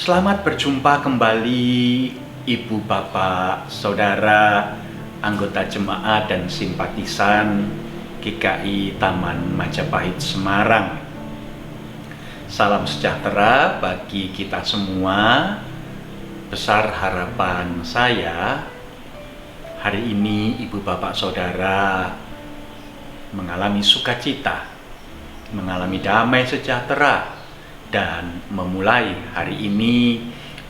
Selamat berjumpa kembali Ibu, Bapak, Saudara, anggota jemaat dan simpatisan GKI Taman Majapahit Semarang. Salam sejahtera bagi kita semua. Besar harapan saya hari ini Ibu, Bapak, Saudara mengalami sukacita, mengalami damai sejahtera, dan memulai hari ini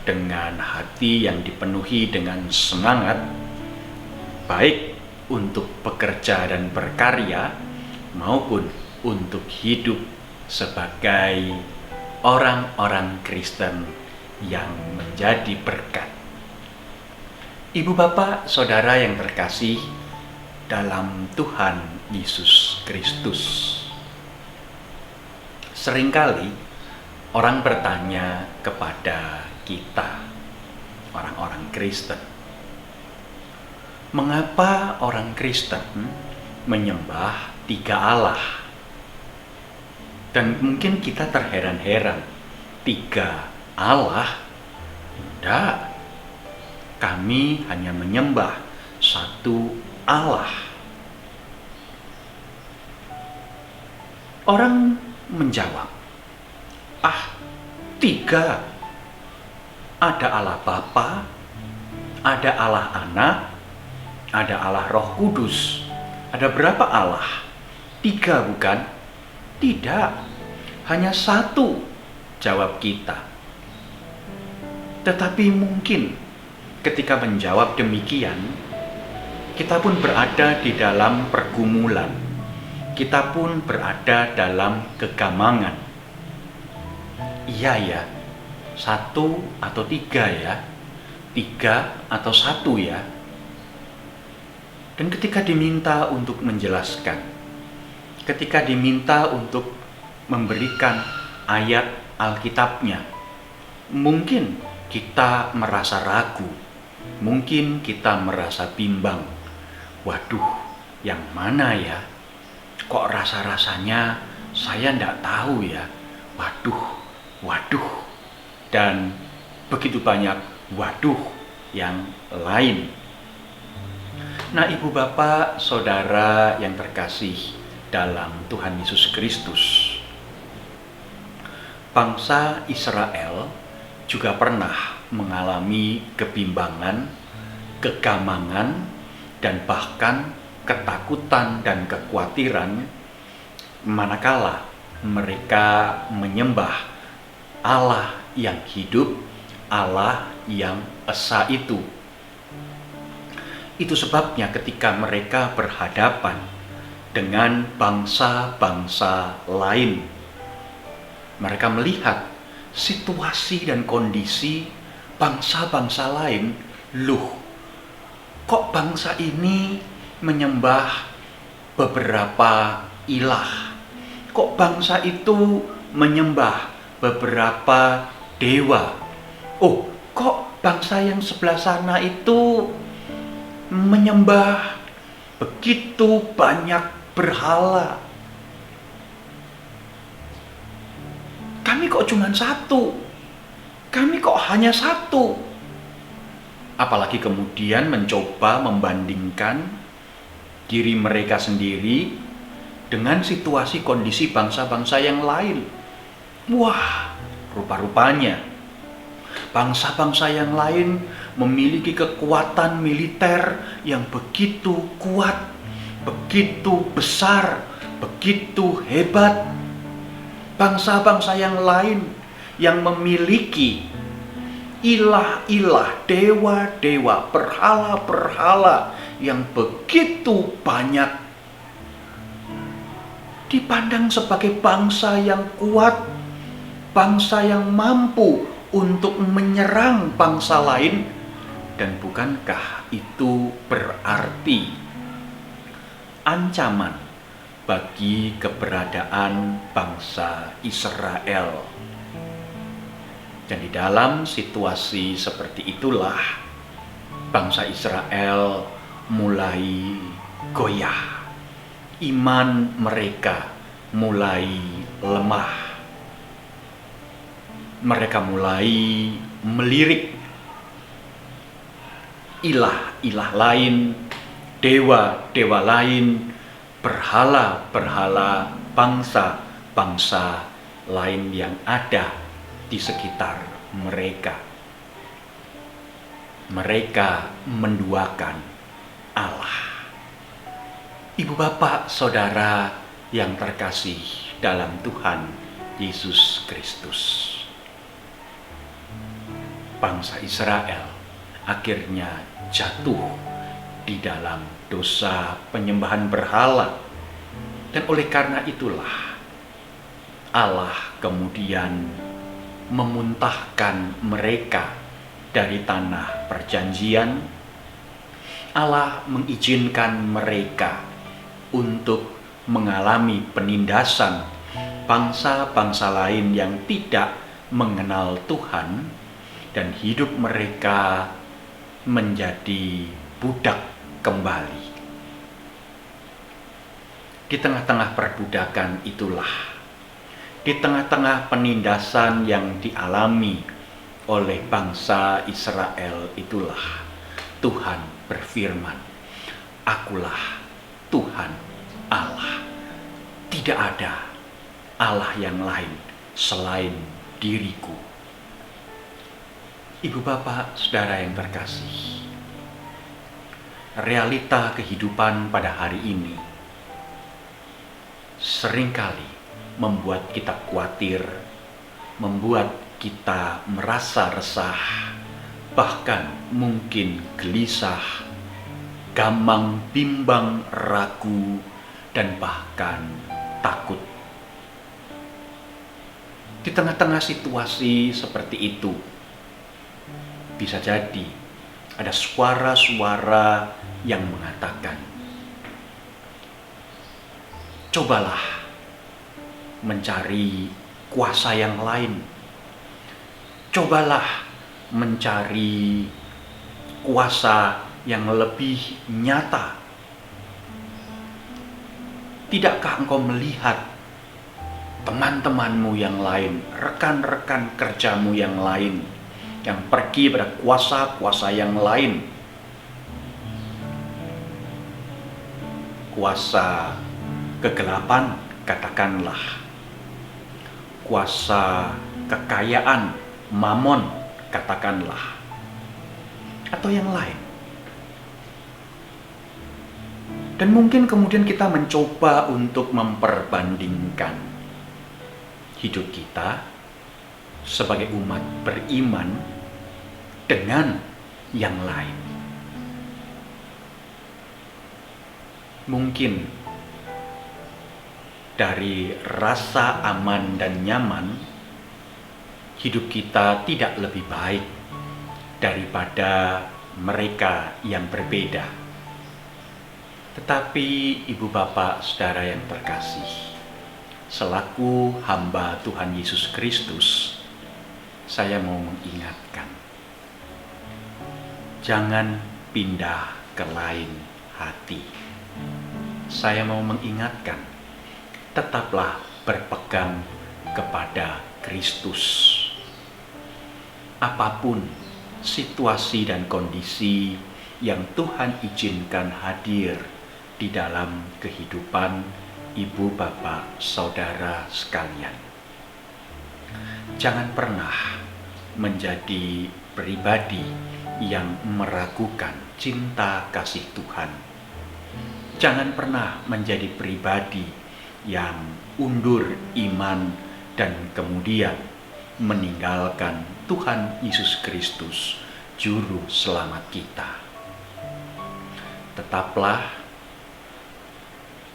dengan hati yang dipenuhi dengan semangat, baik untuk bekerja dan berkarya maupun untuk hidup sebagai orang-orang Kristen yang menjadi berkat. Ibu, Bapak, Saudara yang terkasih dalam Tuhan Yesus Kristus, seringkali orang bertanya kepada kita, orang-orang Kristen, mengapa orang Kristen menyembah tiga Allah? Dan mungkin kita terheran-heran, tiga Allah? Tidak, kami hanya menyembah satu Allah. Orang menjawab, tiga. Ada Allah Bapa, ada Allah Anak, ada Allah Roh Kudus. Ada berapa Allah? Tiga bukan? Tidak, hanya satu, jawab kita. Tetapi mungkin ketika menjawab demikian, kita pun berada di dalam pergumulan. Kita pun berada dalam kegamangan. Iya ya, satu atau tiga ya, tiga atau satu ya. Dan ketika diminta untuk menjelaskan, ketika diminta untuk memberikan ayat Alkitabnya, mungkin kita merasa ragu, mungkin kita merasa bimbang. Waduh, yang mana ya? Kok rasa-rasanya saya tidak tahu ya? Waduh, dan begitu banyak waduh yang lain. Nah, Ibu, Bapak, Saudara yang terkasih dalam Tuhan Yesus Kristus, bangsa Israel juga pernah mengalami kebimbangan, kegamangan, dan bahkan ketakutan dan kekhawatiran manakala mereka menyembah Allah yang hidup, Allah yang esa itu. Itu sebabnya ketika mereka berhadapan dengan bangsa-bangsa lain, mereka melihat situasi dan kondisi bangsa-bangsa lain. Loh, kok bangsa ini menyembah beberapa ilah? Kok bangsa itu menyembah beberapa dewa? Oh, kok bangsa yang sebelah sana itu menyembah begitu banyak berhala? Kami kok cuma satu? Kami kok hanya satu? Apalagi kemudian mencoba membandingkan diri mereka sendiri dengan situasi kondisi bangsa-bangsa yang lain. Wah, rupa-rupanya bangsa-bangsa yang lain memiliki kekuatan militer yang begitu kuat, begitu besar, begitu hebat. Bangsa-bangsa yang lain yang memiliki ilah-ilah, dewa-dewa, berhala-berhala yang begitu banyak, dipandang sebagai bangsa yang kuat, bangsa yang mampu untuk menyerang bangsa lain. Dan bukankah itu berarti ancaman bagi keberadaan bangsa Israel? Dan di dalam situasi seperti itulah bangsa Israel mulai goyah. Iman mereka mulai lemah. Mereka mulai melirik ilah-ilah lain, dewa-dewa lain, berhala-berhala bangsa-bangsa lain yang ada di sekitar mereka. Mereka menduakan Allah. Ibu bapak saudara yang terkasih dalam Tuhan Yesus Kristus, bangsa Israel akhirnya jatuh di dalam dosa penyembahan berhala. Dan oleh karena itulah Allah kemudian memuntahkan mereka dari tanah perjanjian. Allah mengizinkan mereka untuk mengalami penindasan bangsa-bangsa lain yang tidak mengenal Tuhan, dan hidup mereka menjadi budak kembali. Di tengah-tengah perbudakan itulah, di tengah-tengah penindasan yang dialami oleh bangsa Israel itulah, Tuhan berfirman, "Akulah Tuhan Allah. Tidak ada Allah yang lain selain diriku." Ibu bapak saudara yang terkasih, realita kehidupan pada hari ini seringkali membuat kita khawatir, membuat kita merasa resah, bahkan mungkin gelisah, gamang, bimbang, ragu, dan bahkan takut. Di tengah-tengah situasi seperti itu, bisa jadi ada suara-suara yang mengatakan, cobalah mencari kuasa yang lain. Cobalah mencari kuasa yang lebih nyata. Tidakkah engkau melihat teman-temanmu yang lain, rekan-rekan kerjamu yang lain, yang pergi pada kuasa-kuasa yang lain? Kuasa kegelapan, katakanlah. Kuasa kekayaan, mamon, katakanlah. Atau yang lain. Dan mungkin kemudian kita mencoba untuk memperbandingkan hidup kita sebagai umat beriman dengan yang lain. Mungkin dari rasa aman dan nyaman, hidup kita tidak lebih baik daripada mereka yang berbeda. Tetapi ibu bapak saudara yang terkasih, selaku hamba Tuhan Yesus Kristus, saya mau mengingatkan, jangan pindah ke lain hati. Saya mau mengingatkan, tetaplah berpegang kepada Kristus. Apapun situasi dan kondisi yang Tuhan izinkan hadir di dalam kehidupan ibu bapak saudara sekalian, jangan pernah menjadi pribadi yang meragukan cinta kasih Tuhan. Jangan pernah menjadi pribadi yang undur iman dan kemudian meninggalkan Tuhan Yesus Kristus, Juru Selamat kita. Tetaplah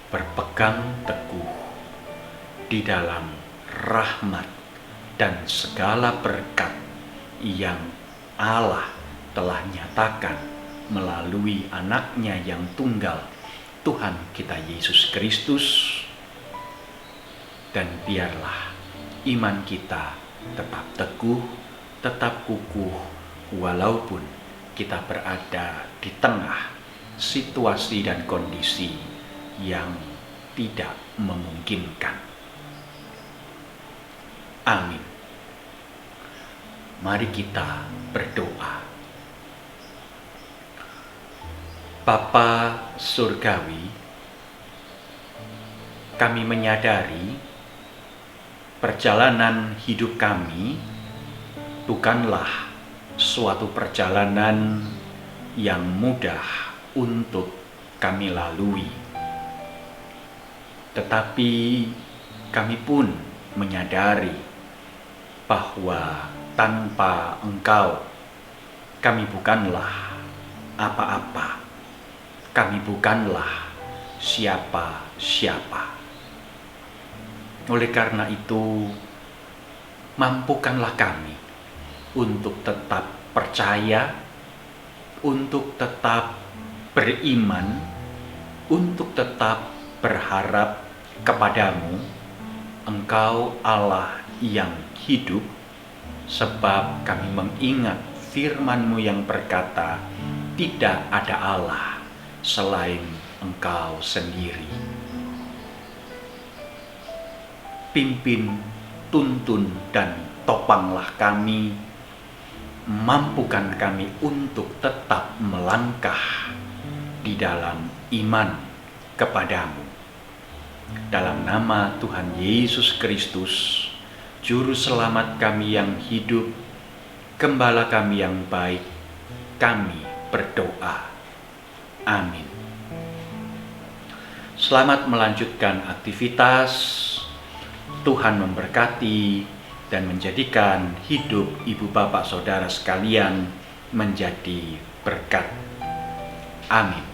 berpegang teguh di dalam rahmat dan segala berkat yang Allah telah nyatakan melalui anaknya yang tunggal, Tuhan kita Yesus Kristus. Dan biarlah iman kita tetap teguh, tetap kukuh, walaupun kita berada di tengah situasi dan kondisi yang tidak memungkinkan. Amin. Mari kita berdoa. Bapa Surgawi, kami menyadari perjalanan hidup kami bukanlah suatu perjalanan yang mudah untuk kami lalui. Tetapi kami pun menyadari bahwa tanpa Engkau kami bukanlah apa-apa. Kami bukanlah siapa-siapa. Oleh karena itu, mampukanlah kami untuk tetap percaya, untuk tetap beriman, untuk tetap berharap kepadamu, Engkau Allah yang hidup, sebab kami mengingat firman-Mu yang berkata, tidak ada Allah selain Engkau sendiri. Pimpin, tuntun, dan topanglah kami, mampukan kami untuk tetap melangkah di dalam iman kepadamu. Dalam nama Tuhan Yesus Kristus, Juru Selamat kami yang hidup, Gembala kami yang baik, kami berdoa. Amin. Selamat melanjutkan aktivitas. Tuhan memberkati dan menjadikan hidup ibu bapak saudara sekalian menjadi berkat. Amin.